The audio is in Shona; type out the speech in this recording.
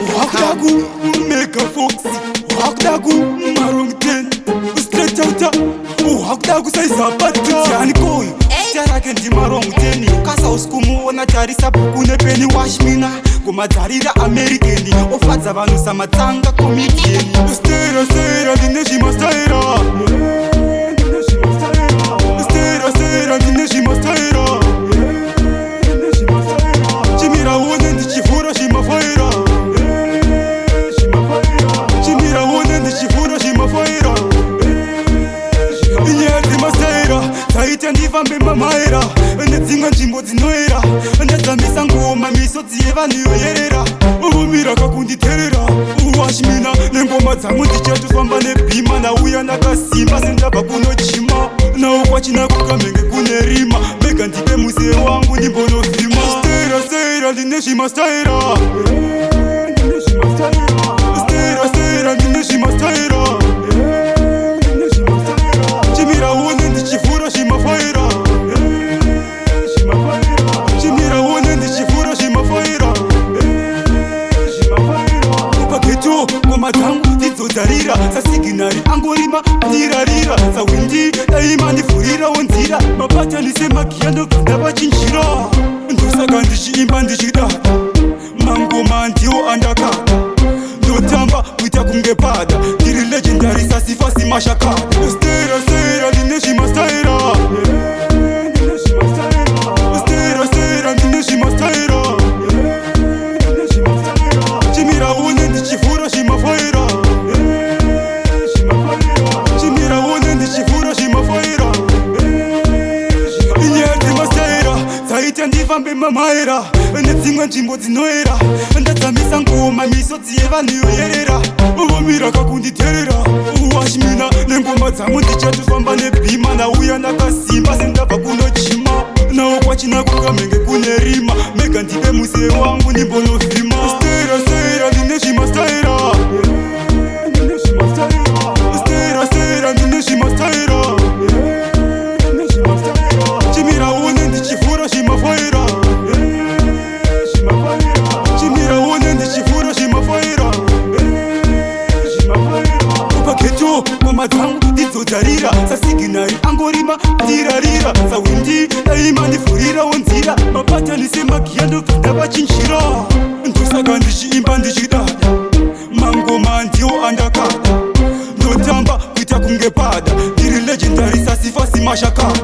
Wakdagu, Mega Foxy, Wakdagu, Marong 10, Straight Outer, Wakdagu Saiza Pata, Tiani Koi, Tiarake ndi Marong 10, Kasa uskumu wana tarisa bukune peni washmina, Gumadarira Amerikeni, Ofadza vanu samatanga komitieni, Stera, Stera, Dineshima Stera, Stera, Stera, Dineshima Stera, Chimira wone ndi chifura shima faira, Chimira wone ndi chifura shima faira, Inyati mastaira, Taita ndivambe mamaira, Ndedzinga nzvimbo dzinoera, Ndedzamisa ngoma misodzi yevanhuyoyerera, Uvumira kakunditerera, Uwashmina nengoma dzangu dzichatofamba nebhima, Nauya ndakasimba sendabva kunochima, Nau kwachina kukamenge kune rima, Mega ndipe muzee wangu ndimbonofima. Stera, stera, ndineshima staira, Stera, stera, ndineshima staira, Chimira wone ndichifura shima faira, Chimira wone ndichifura shima faira, Upaketo ngoma dzangu dzidzozarira, Sasiginari angorima ndirarira, Sawindi daima ndifurira wonzira, Mapatani semakia ndoganda vachinjira, Ndosaka ndichiimba ndichidada, Mangoma ndiwo andakada, Ndotamba kuita kunge pada, Ndiri legendary sasifa simashakada. Stera, stera, ndineshima staira, Stera, stera, ndineshima staira, Chimira wone ndichifura shima faira, Chimira wone ndichifura shima faira, Inyati mastaira, Taita ndivambe mamaira, Ndedzimwe nzvimbo dzinoera, Ndadzamisa ngoma misodzi yevanhuyoyerera, Uvumira kakunditerera, Uwashmina nengoma dzangu dzichatofamba nebhima, Nauya ndakasimba sendabva kunochima, Nau kwachina kukamenge kune rima, Mega ndipe muzee wangu ndimbonofima. Stera, stera, ndineshima staira, Stera, stera, ndineshima staira, Chimira wone ndichifura shima faira, Chimira wone ndichifura shima faira, Upaketo ngoma dzangu dzidzozarira, Sasiginari angorima ndirarira, Sawindi daima ndifurira wonzira, Mapatani semakia ndoganda vachinjira, Ndosaka ndichiimba ndichidada, Mangoma ndiwo andakada, Ndotamba kuita kunge pada, Ndiri legendary sasifa simashakada.